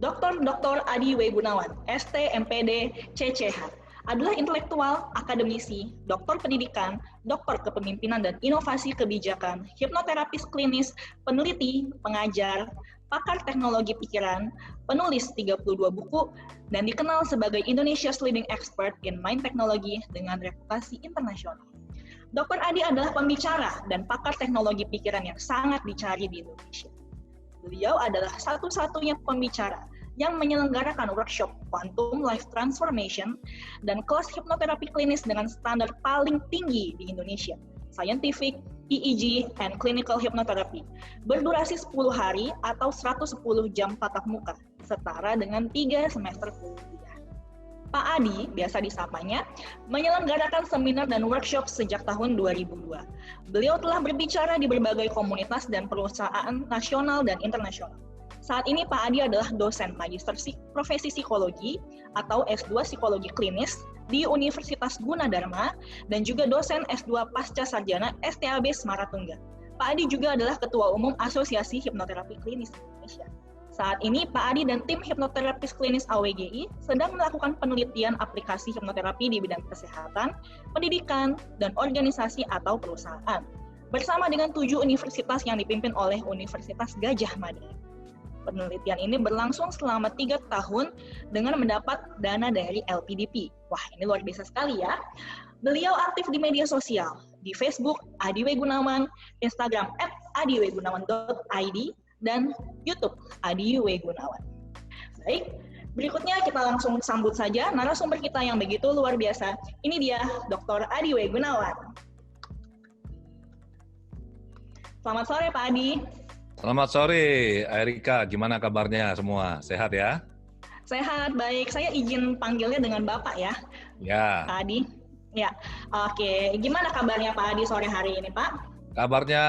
Dr. Adi W. Gunawan, ST, MPD, CCH, adalah intelektual, akademisi, doktor pendidikan, doktor kepemimpinan dan inovasi kebijakan, hipnoterapis klinis, peneliti, pengajar, pakar teknologi pikiran, penulis 32 buku, dan dikenal sebagai Indonesia's leading expert in mind technology dengan reputasi internasional. Dr. Adi adalah pembicara dan pakar teknologi pikiran yang sangat dicari di Indonesia. Beliau adalah satu-satunya pembicara yang menyelenggarakan workshop Quantum Life Transformation dan kelas hipnoterapi klinis dengan standar paling tinggi di Indonesia, Scientific, EEG, and Clinical Hypnotherapy, berdurasi 10 hari atau 110 jam tatap muka, setara dengan 3 semester kuliah. Pak Adi, biasa disapanya, menyelenggarakan seminar dan workshop sejak tahun 2002. Beliau telah berbicara di berbagai komunitas dan perusahaan nasional dan internasional. Saat ini Pak Adi adalah dosen magister profesi psikologi atau S2 psikologi klinis di Universitas Gunadarma dan juga dosen S2 pasca sarjana STAB Semaratungga. Pak Adi juga adalah ketua umum Asosiasi Hipnoterapi Klinis Indonesia. Saat ini, Pak Adi dan tim hipnoterapis klinis AWGI sedang melakukan penelitian aplikasi hipnoterapi di bidang kesehatan, pendidikan, dan organisasi atau perusahaan, bersama dengan 7 universitas yang dipimpin oleh Universitas Gadjah Mada. Penelitian ini berlangsung selama 3 tahun dengan mendapat dana dari LPDP. Wah, ini luar biasa sekali ya. Beliau aktif di media sosial, di Facebook Adi W. Gunawan, Instagram @adiwgunawan.id, dan YouTube Adi W. Gunawan. Baik, berikutnya kita langsung sambut saja narasumber kita yang begitu luar biasa. Ini dia Dr. Adi W. Gunawan. Selamat sore Pak Adi. Selamat sore Erika, gimana kabarnya semua? Sehat ya? Sehat, baik. Saya izin panggilnya dengan Bapak ya. Ya. Pak Adi. Ya, oke. Gimana kabarnya Pak Adi sore hari ini Pak? Kabarnya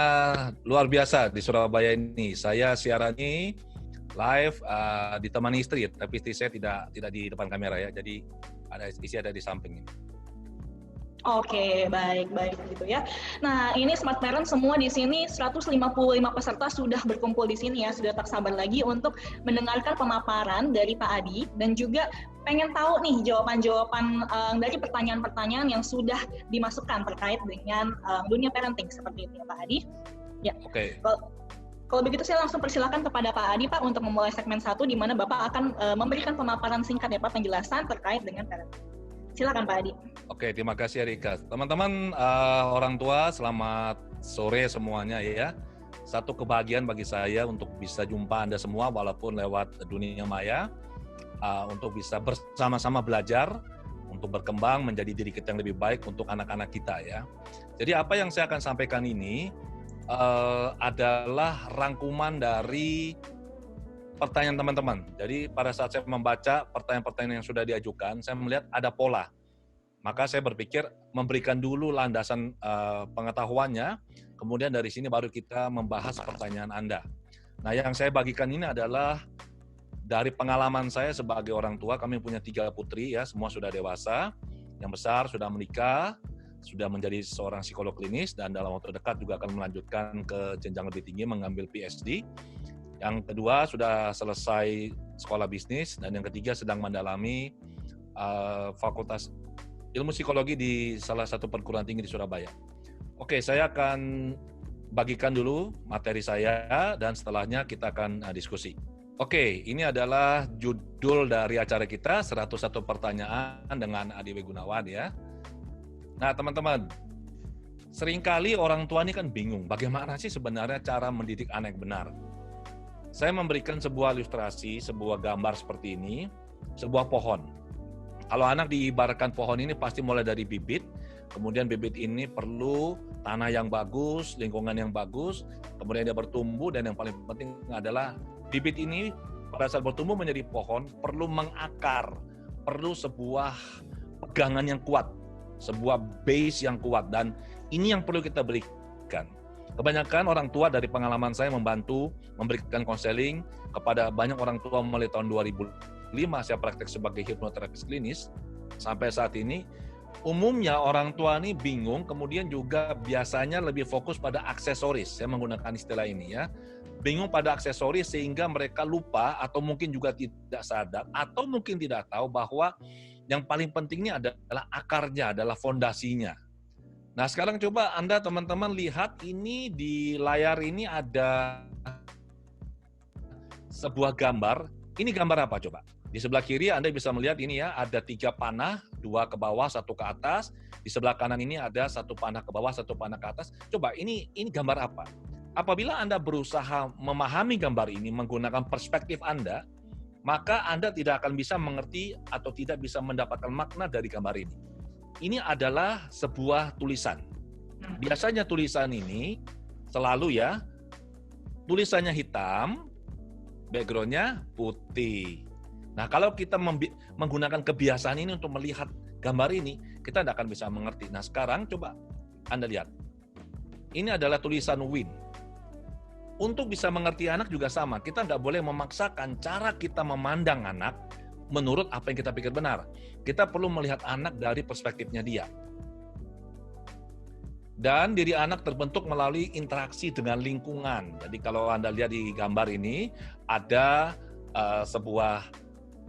luar biasa di Surabaya ini. Saya siaran ini live ditemani istri, tapi istri saya tidak di depan kamera ya. Jadi istri ada di samping ini. Oke, baik gitu ya. Nah, ini Smart Parent semua di sini 155 peserta sudah berkumpul di sini ya, sudah tak sabar lagi untuk mendengarkan pemaparan dari Pak Adi dan juga pengen tahu nih jawaban-jawaban dari pertanyaan-pertanyaan yang sudah dimasukkan terkait dengan dunia parenting seperti itu ya Pak Adi. Ya. Oke. Kalau begitu saya langsung persilakan kepada Pak Adi Pak untuk memulai segmen 1 di mana Bapak akan memberikan pemaparan singkat ya Pak, penjelasan terkait dengan parenting. Silakan Pak Adi. Oke, terima kasih Erika. Teman-teman orang tua, selamat sore semuanya ya. Satu kebahagiaan bagi saya untuk bisa jumpa Anda semua walaupun lewat dunia maya, untuk bisa bersama-sama belajar, untuk berkembang menjadi diri kita yang lebih baik untuk anak-anak kita ya. Jadi apa yang saya akan sampaikan ini adalah rangkuman dari pertanyaan teman-teman. Jadi pada saat saya membaca pertanyaan-pertanyaan yang sudah diajukan, saya melihat ada pola. Maka saya berpikir memberikan dulu landasan pengetahuannya, kemudian dari sini baru kita membahas pertanyaan Anda. Nah, yang saya bagikan ini adalah dari pengalaman saya sebagai orang tua. Kami punya 3 putri ya, semua sudah dewasa. Yang besar sudah menikah, sudah menjadi seorang psikolog klinis, dan dalam waktu dekat juga akan melanjutkan ke jenjang lebih tinggi mengambil PhD. Yang kedua sudah selesai sekolah bisnis, dan yang ketiga sedang mendalami Fakultas Ilmu Psikologi di salah satu perguruan tinggi di Surabaya. Oke, saya akan bagikan dulu materi saya, dan setelahnya kita akan diskusi. Oke, ini adalah judul dari acara kita, 101 pertanyaan dengan Adi W. Gunawan ya. Nah teman-teman, seringkali orang tua ini kan bingung, bagaimana sih sebenarnya cara mendidik anak benar. Saya memberikan sebuah ilustrasi, sebuah gambar seperti ini, sebuah pohon. Kalau anak diibaratkan pohon ini pasti mulai dari bibit, kemudian bibit ini perlu tanah yang bagus, lingkungan yang bagus, kemudian dia bertumbuh, dan yang paling penting adalah bibit ini pada saat bertumbuh menjadi pohon perlu mengakar, perlu sebuah pegangan yang kuat, sebuah base yang kuat, dan ini yang perlu kita berikan. Kebanyakan orang tua dari pengalaman saya membantu memberikan konseling kepada banyak orang tua mulai tahun 2005 saya praktek sebagai hipnoterapis klinis sampai saat ini. Umumnya orang tua ini bingung, kemudian juga biasanya lebih fokus pada aksesoris. Saya menggunakan istilah ini ya. bingung pada aksesoris sehingga mereka lupa atau mungkin juga tidak sadar atau mungkin tidak tahu bahwa yang paling pentingnya adalah akarnya, adalah fondasinya. Nah, sekarang coba Anda teman-teman lihat ini di layar ini ada sebuah gambar. Ini gambar apa coba? Di sebelah kiri Anda bisa melihat ini ya, ada 3 panah, 2 ke bawah, 1 ke atas. Di sebelah kanan ini ada 1 panah ke bawah, 1 panah ke atas. Coba ini gambar apa? Apabila Anda berusaha memahami gambar ini menggunakan perspektif Anda, maka Anda tidak akan bisa mengerti atau tidak bisa mendapatkan makna dari gambar ini. Ini adalah sebuah tulisan. Biasanya tulisan ini selalu ya, tulisannya hitam, background-nya putih. Nah, kalau kita menggunakan kebiasaan ini untuk melihat gambar ini, kita tidak akan bisa mengerti. Nah, sekarang coba Anda lihat. Ini adalah tulisan win. Untuk bisa mengerti anak juga sama. Kita tidak boleh memaksakan cara kita memandang anak menurut apa yang kita pikir benar. Kita perlu melihat anak dari perspektifnya dia. Dan diri anak terbentuk melalui interaksi dengan lingkungan. Jadi kalau Anda lihat di gambar ini, ada sebuah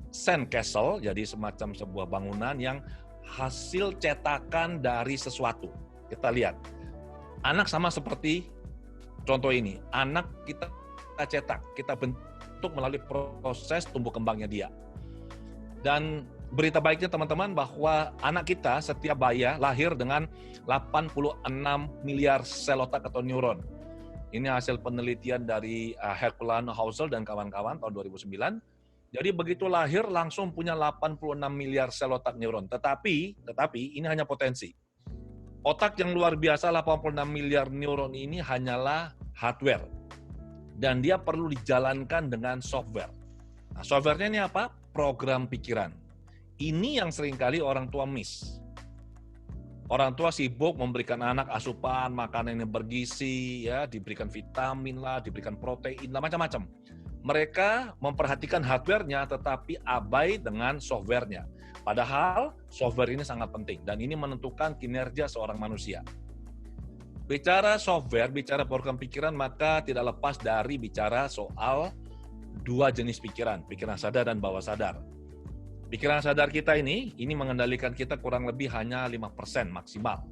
sandcastle, jadi semacam sebuah bangunan yang hasil cetakan dari sesuatu. Kita lihat, anak sama seperti contoh ini, anak kita cetak, kita bentuk melalui proses tumbuh kembangnya dia. Dan berita baiknya teman-teman bahwa anak kita setiap bayi lahir dengan 86 miliar sel otak atau neuron. Ini hasil penelitian dari Herculan Housel dan kawan-kawan tahun 2009. Jadi begitu lahir langsung punya 86 miliar sel otak neuron. Tetapi ini hanya potensi. Otak yang luar biasa 86 miliar neuron ini hanyalah hardware. Dan dia perlu dijalankan dengan software. Nah, softwarenya ini apa? Program pikiran. Ini yang seringkali orang tua miss. Orang tua sibuk memberikan anak asupan, makanan yang bergizi, ya, diberikan vitamin lah, diberikan protein lah, macam-macam. Mereka memperhatikan hardware-nya tetapi abai dengan software-nya. Padahal software ini sangat penting dan ini menentukan kinerja seorang manusia. Bicara software, bicara program pikiran, maka tidak lepas dari bicara soal 2 jenis pikiran, pikiran sadar dan bawah sadar. Pikiran sadar kita ini mengendalikan kita kurang lebih hanya 5% maksimal.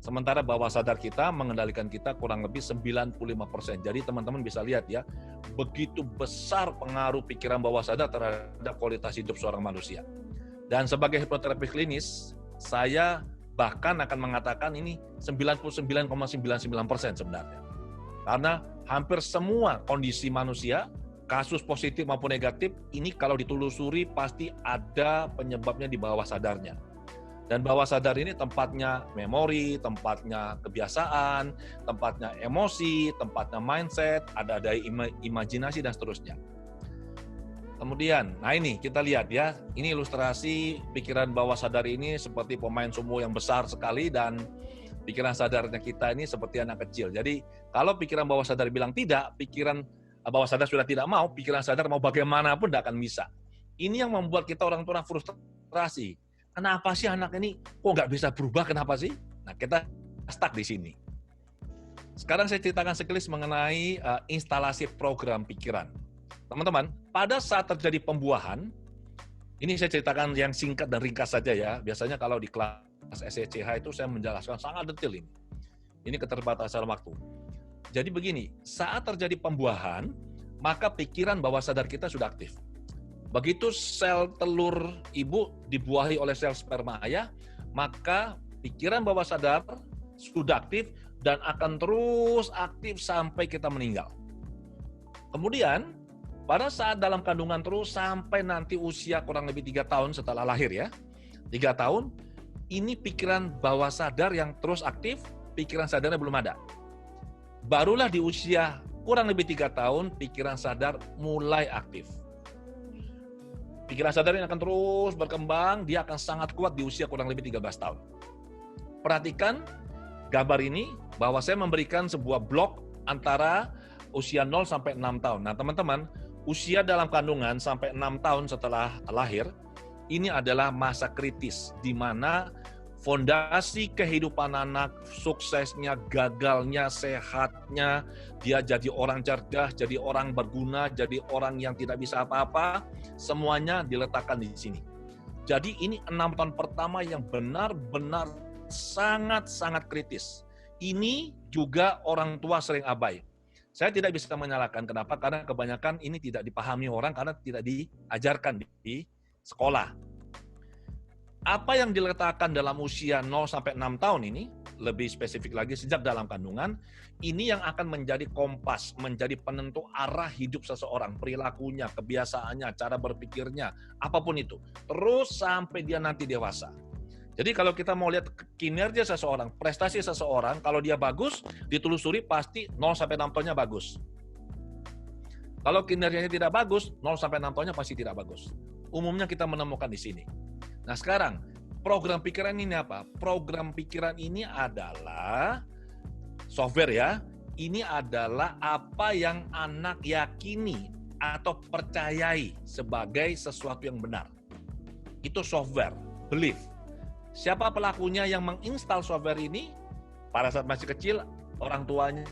Sementara bawah sadar kita mengendalikan kita kurang lebih 95%. Jadi teman-teman bisa lihat ya, begitu besar pengaruh pikiran bawah sadar terhadap kualitas hidup seorang manusia. Dan sebagai hipnoterapis klinis, saya bahkan akan mengatakan ini 99,99% sebenarnya. Karena hampir semua kondisi manusia, kasus positif maupun negatif, ini kalau ditelusuri pasti ada penyebabnya di bawah sadarnya. Dan bawah sadar ini tempatnya memori, tempatnya kebiasaan, tempatnya emosi, tempatnya mindset, ada imajinasi dan seterusnya. Kemudian, nah ini kita lihat ya, ini ilustrasi pikiran bawah sadar ini seperti pemain sumo yang besar sekali dan pikiran sadarnya kita ini seperti anak kecil. Jadi kalau pikiran bawah sadar bilang tidak, pikiran bawah sadar sudah tidak mau, pikiran sadar mau bagaimanapun tidak akan bisa. Ini yang membuat kita orang tua frustrasi. Kenapa sih anak ini kok nggak bisa berubah, kenapa sih? Nah, kita stuck di sini. Sekarang saya ceritakan sekilas mengenai instalasi program pikiran. Teman-teman, pada saat terjadi pembuahan, ini saya ceritakan yang singkat dan ringkas saja ya. Biasanya kalau di kelas SECH itu saya menjelaskan sangat detail ini. Ini keterbatasan waktu. Jadi begini, saat terjadi pembuahan, maka pikiran bawah sadar kita sudah aktif. Begitu sel telur ibu dibuahi oleh sel sperma ayah, maka pikiran bawah sadar sudah aktif dan akan terus aktif sampai kita meninggal. Kemudian, pada saat dalam kandungan terus sampai nanti usia kurang lebih 3 tahun setelah lahir ya, 3 tahun, ini pikiran bawah sadar yang terus aktif, pikiran sadarnya belum ada. Barulah di usia kurang lebih 3 tahun, pikiran sadar mulai aktif. Pikiran sadar ini akan terus berkembang, dia akan sangat kuat di usia kurang lebih 13 tahun. Perhatikan gambar ini, bahwa saya memberikan sebuah blok antara usia 0 sampai 6 tahun. Nah teman-teman, usia dalam kandungan sampai 6 tahun setelah lahir, ini adalah masa kritis, di mana fondasi kehidupan anak, suksesnya, gagalnya, sehatnya, dia jadi orang cerdas, jadi orang berguna, jadi orang yang tidak bisa apa-apa, semuanya diletakkan di sini. Jadi ini 6 tahun pertama yang benar-benar sangat-sangat kritis. Ini juga orang tua sering abai. Saya tidak bisa menyalahkan, kenapa? Karena kebanyakan ini tidak dipahami orang karena tidak diajarkan di sekolah. Apa yang diletakkan dalam usia 0 sampai 6 tahun ini, lebih spesifik lagi sejak dalam kandungan, ini yang akan menjadi kompas, menjadi penentu arah hidup seseorang, perilakunya, kebiasaannya, cara berpikirnya, apapun itu. Terus sampai dia nanti dewasa. Jadi kalau kita mau lihat kinerja seseorang, prestasi seseorang, kalau dia bagus, ditelusuri pasti 0 sampai 6 tahunnya bagus. Kalau kinerjanya tidak bagus, 0 sampai 6 tahunnya pasti tidak bagus. Umumnya kita menemukan di sini. Nah sekarang, program pikiran ini apa? Program pikiran ini adalah software ya. Ini adalah apa yang anak yakini atau percayai sebagai sesuatu yang benar. Itu software, belief. Siapa pelakunya yang menginstal software ini? Pada saat masih kecil, orang tuanya,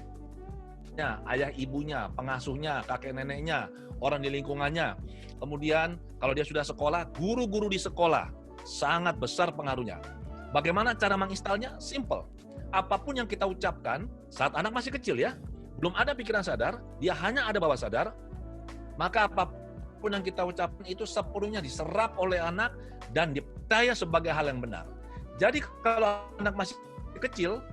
ayah ibunya, pengasuhnya, kakek neneknya, orang di lingkungannya. Kemudian kalau dia sudah sekolah, guru-guru di sekolah. Sangat besar pengaruhnya. Bagaimana cara menginstalnya? Simple. Apapun yang kita ucapkan saat anak masih kecil ya, belum ada pikiran sadar, dia hanya ada bawah sadar, maka apapun yang kita ucapkan itu sepenuhnya diserap oleh anak dan dipercaya sebagai hal yang benar. Jadi kalau anak masih kecil,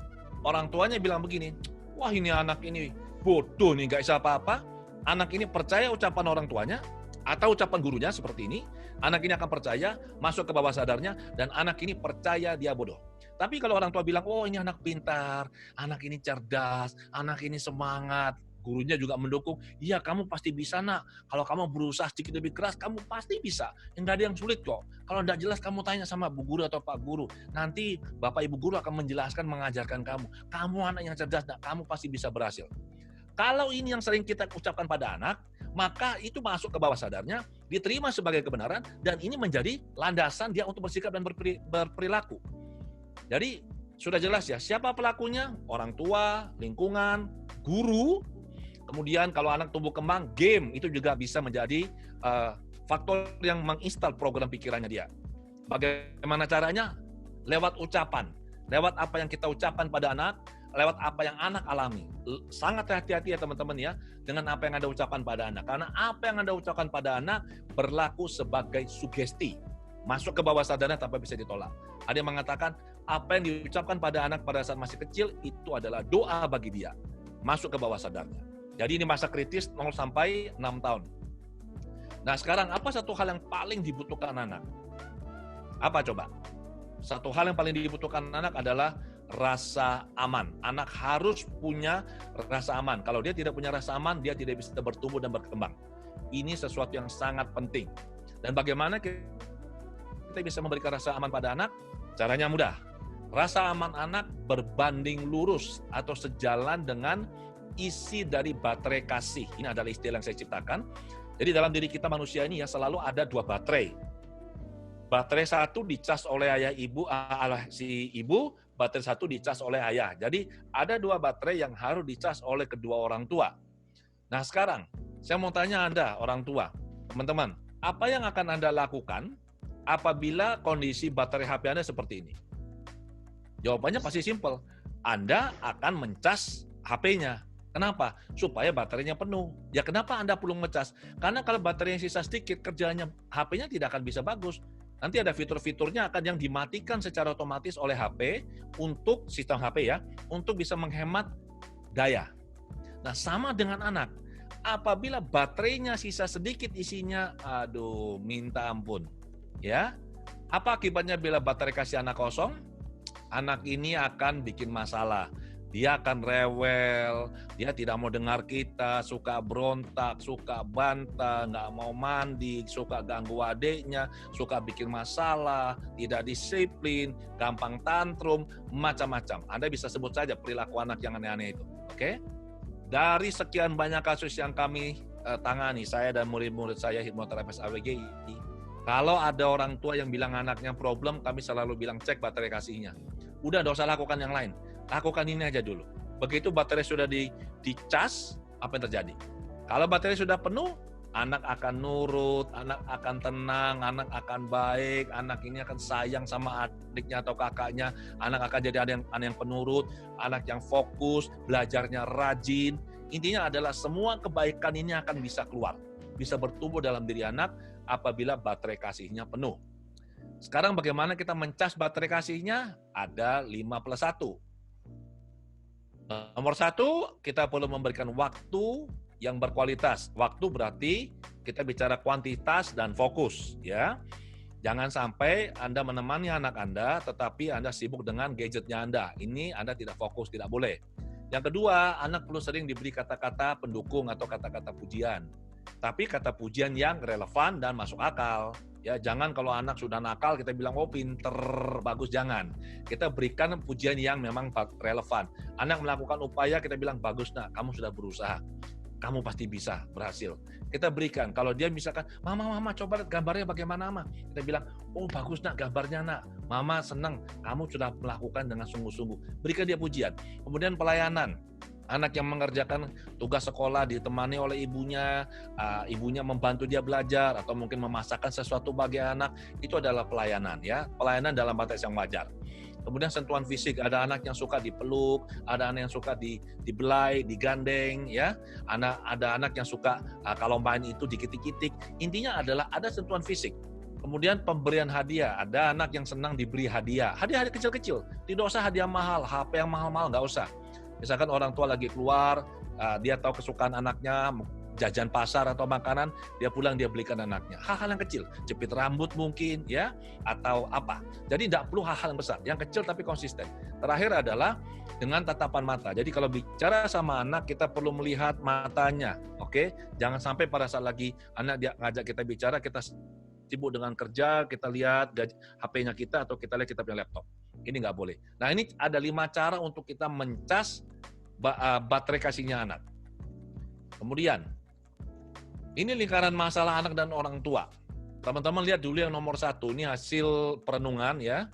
orang tuanya bilang begini, wah ini anak ini bodoh nih, gak bisa apa-apa. Anak ini percaya ucapan orang tuanya, atau ucapan gurunya seperti ini, anak ini akan percaya, masuk ke bawah sadarnya, dan anak ini percaya dia bodoh. Tapi kalau orang tua bilang, oh ini anak pintar, anak ini cerdas, anak ini semangat, gurunya juga mendukung, iya kamu pasti bisa nak, kalau kamu berusaha sedikit lebih keras, kamu pasti bisa, enggak ada yang sulit kok. Kalau enggak jelas, kamu tanya sama Bu Guru atau Pak Guru, nanti Bapak Ibu Guru akan menjelaskan, mengajarkan kamu anak yang cerdas, nak, kamu pasti bisa berhasil. Kalau ini yang sering kita ucapkan pada anak, maka itu masuk ke bawah sadarnya, diterima sebagai kebenaran, dan ini menjadi landasan dia untuk bersikap dan berperilaku. Jadi, sudah jelas ya, siapa pelakunya? Orang tua, lingkungan, guru, kemudian kalau anak tumbuh kembang, game, itu juga bisa menjadi faktor yang menginstal program pikirannya dia. Bagaimana caranya? Lewat ucapan. Lewat apa yang kita ucapkan pada anak, lewat apa yang anak alami. Sangat hati-hati ya teman-teman ya, dengan apa yang Anda ucapkan pada anak. Karena apa yang Anda ucapkan pada anak berlaku sebagai sugesti. Masuk ke bawah sadarnya tanpa bisa ditolak. Ada yang mengatakan, apa yang diucapkan pada anak pada saat masih kecil, itu adalah doa bagi dia. Masuk ke bawah sadarnya. Jadi ini masa kritis 0 sampai 6 tahun. Nah sekarang, apa satu hal yang paling dibutuhkan anak? Apa coba? Satu hal yang paling dibutuhkan anak adalah rasa aman. Anak harus punya rasa aman. Kalau dia tidak punya rasa aman, dia tidak bisa bertumbuh dan berkembang. Ini sesuatu yang sangat penting. Dan bagaimana kita bisa memberikan rasa aman pada anak? Caranya mudah. Rasa aman anak berbanding lurus atau sejalan dengan isi dari baterai kasih. Ini adalah istilah yang saya ciptakan. Jadi dalam diri kita manusia ini ya selalu ada 2 baterai. Baterai 1 dicas oleh ayah ibu, si ibu, baterai 1 dicas oleh ayah. Jadi ada 2 baterai yang harus dicas oleh kedua orang tua. Nah sekarang, saya mau tanya Anda, orang tua, teman-teman, apa yang akan Anda lakukan apabila kondisi baterai HP Anda seperti ini? Jawabannya pasti simpel. Anda akan mencas HP-nya. Kenapa? Supaya baterainya penuh. Ya kenapa Anda perlu ngecas? Karena kalau baterainya sisa sedikit, kerjanya HP-nya tidak akan bisa bagus. Nanti ada fitur-fiturnya akan yang dimatikan secara otomatis oleh HP untuk sistem HP ya, untuk bisa menghemat daya. Nah, sama dengan anak. Apabila baterainya sisa sedikit isinya, aduh, minta ampun. Ya. Apa akibatnya bila baterai kasih anak kosong? Anak ini akan bikin masalah. Dia akan rewel, dia tidak mau dengar kita, suka berontak, suka bantah, nggak mau mandi, suka ganggu adiknya, suka bikin masalah, tidak disiplin, gampang tantrum, macam-macam. Anda bisa sebut saja perilaku anak yang aneh-aneh itu. Oke? Dari sekian banyak kasus yang kami tangani, saya dan murid-murid saya hipnoterapis AWGI, Kalau ada orang tua yang bilang anaknya problem, kami selalu bilang cek baterai kasihnya. Udah, nggak usah lakukan yang lain. Lakukan ini aja dulu. Begitu baterai sudah dicas, apa yang terjadi? Kalau baterai sudah penuh, anak akan nurut, anak akan tenang, anak akan baik, anak ini akan sayang sama adiknya atau kakaknya, anak akan jadi anak yang penurut, anak yang fokus, belajarnya rajin. Intinya adalah semua kebaikan ini akan bisa keluar, bisa bertumbuh dalam diri anak apabila baterai kasihnya penuh. Sekarang bagaimana kita mencas baterai kasihnya? Ada 5+1. Nomor 1, kita perlu memberikan waktu yang berkualitas. Waktu berarti kita bicara kuantitas dan fokus, ya. Jangan sampai Anda menemani anak Anda, tetapi Anda sibuk dengan gadgetnya Anda. Ini Anda tidak fokus, tidak boleh. Yang kedua, anak perlu sering diberi kata-kata pendukung atau kata-kata pujian. Tapi kata pujian yang relevan dan masuk akal. Ya, jangan kalau anak sudah nakal kita bilang oh pinter, bagus, jangan. Kita berikan pujian yang memang relevan. Anak melakukan upaya kita bilang bagus nak, kamu sudah berusaha. Kamu pasti bisa berhasil. Kita berikan. Kalau dia misalkan, mama coba lihat gambarnya bagaimana mama. Kita bilang, oh bagus nak gambarnya nak. Mama senang, kamu sudah melakukan dengan sungguh-sungguh. Berikan dia pujian. Kemudian pelayanan. Anak yang mengerjakan tugas sekolah ditemani oleh ibunya, ibunya membantu dia belajar atau mungkin memasakkan sesuatu bagi anak, itu adalah pelayanan, ya. Pelayanan dalam batas yang wajar. Kemudian sentuhan fisik, ada anak yang suka dipeluk, ada anak yang suka dibelai, digandeng, ya. Ada anak yang suka kalau main itu dikitik-kitik. Intinya adalah ada sentuhan fisik. Kemudian pemberian hadiah, ada anak yang senang diberi hadiah. Hadiah kecil-kecil, tidak usah hadiah mahal, HP yang mahal-mahal nggak usah. Misalkan orang tua lagi keluar, dia tahu kesukaan anaknya, jajan pasar atau makanan, dia pulang dia belikan anaknya. Hal-hal yang kecil, jepit rambut mungkin, ya, atau apa. Jadi tidak perlu hal-hal yang besar, yang kecil tapi konsisten. Terakhir adalah dengan tatapan mata. Jadi kalau bicara sama anak, kita perlu melihat matanya, oke? Jangan sampai pada saat lagi anak dia ngajak kita bicara, kita sibuk dengan kerja, kita lihat HP-nya kita atau kita lihat kita punya laptop. Ini nggak boleh. Nah, ini ada 5 cara untuk kita mencas baterai kasihnya anak. Kemudian, ini lingkaran masalah anak dan orang tua. Teman-teman lihat dulu yang nomor 1, ini hasil perenungan, ya.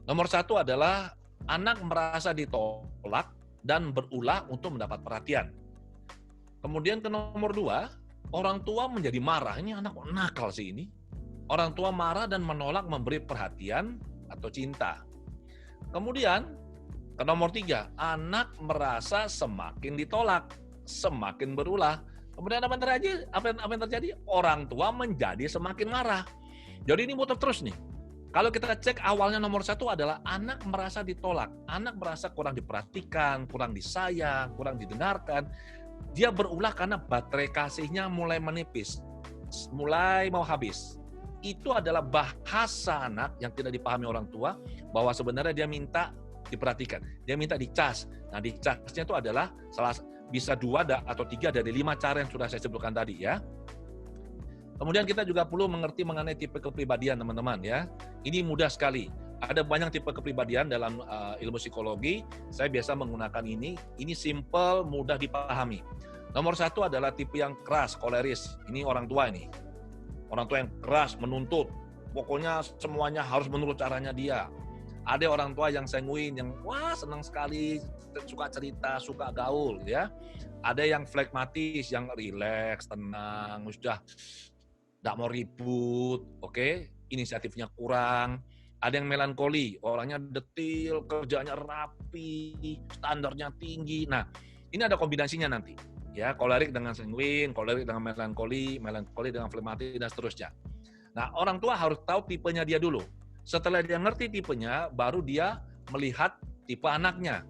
Nomor 1 adalah anak merasa ditolak dan berulah untuk mendapat perhatian. Kemudian ke nomor 2, orang tua menjadi marah. Ini anak nakal sih ini. Orang tua marah dan menolak memberi perhatian atau cinta. Kemudian, ke nomor 3, anak merasa semakin ditolak, semakin berulah. Kemudian apa yang terjadi? Orang tua menjadi semakin marah. Jadi ini muter terus nih. Kalau kita cek awalnya nomor 1 adalah anak merasa ditolak. Anak merasa kurang diperhatikan, kurang disayang, kurang didengarkan. Dia berulah karena baterai kasihnya mulai menipis, mulai mau habis. Itu adalah bahasa anak yang tidak dipahami orang tua, bahwa sebenarnya dia minta diperhatikan, dia minta dicas. Nah, dicasnya itu adalah bisa 2 atau 3 dari 5 cara yang sudah saya sebutkan tadi, ya. Kemudian kita juga perlu mengerti mengenai tipe kepribadian, teman-teman, ya. Ini mudah sekali. Ada banyak tipe kepribadian dalam ilmu psikologi. Saya biasa menggunakan ini. Ini simple, mudah dipahami. Nomor 1 adalah tipe yang keras, koleris. Ini orang tua ini. Orang tua yang keras, menuntut. Pokoknya semuanya harus menurut caranya dia. Ada orang tua yang sanguin, yang wah senang sekali, suka cerita, suka gaul, ya. Ada yang flekmatis, yang rileks, tenang, sudah tidak mau ribut, oke? Inisiatifnya kurang. Ada yang melankoli, orangnya detil, kerjanya rapi, standarnya tinggi. Nah, ini ada kombinasinya nanti. Ya, kolerik dengan sanguin, kolerik dengan melankoli, melankoli dengan flekmatis, dan seterusnya. Nah, orang tua harus tahu tipenya dia dulu. Setelah dia ngerti tipenya, baru dia melihat tipe anaknya.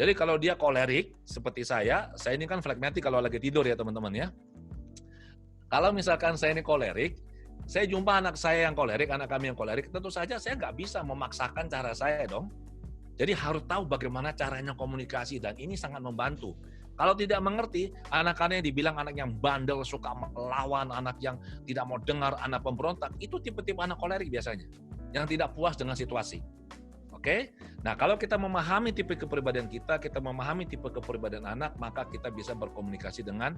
Jadi kalau dia kolerik, seperti saya ini kan flekmatik kalau lagi tidur ya teman-teman ya. Kalau misalkan saya ini kolerik, saya jumpa anak saya yang kolerik, anak kami yang kolerik, tentu saja saya nggak bisa memaksakan cara saya dong. Jadi harus tahu bagaimana caranya komunikasi, dan ini sangat membantu. Kalau tidak mengerti, anak-anak yang dibilang anak yang bandel, suka melawan, anak yang tidak mau dengar, anak pemberontak, itu tipe-tipe anak kolerik biasanya, yang tidak puas dengan situasi. Oke? Nah, kalau kita memahami tipe kepribadian kita memahami tipe kepribadian anak, maka kita bisa berkomunikasi dengan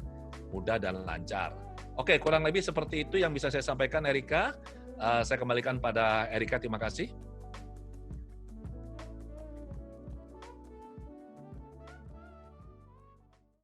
mudah dan lancar. Oke, kurang lebih seperti itu yang bisa saya sampaikan, Erika. saya kembalikan pada Erika, terima kasih.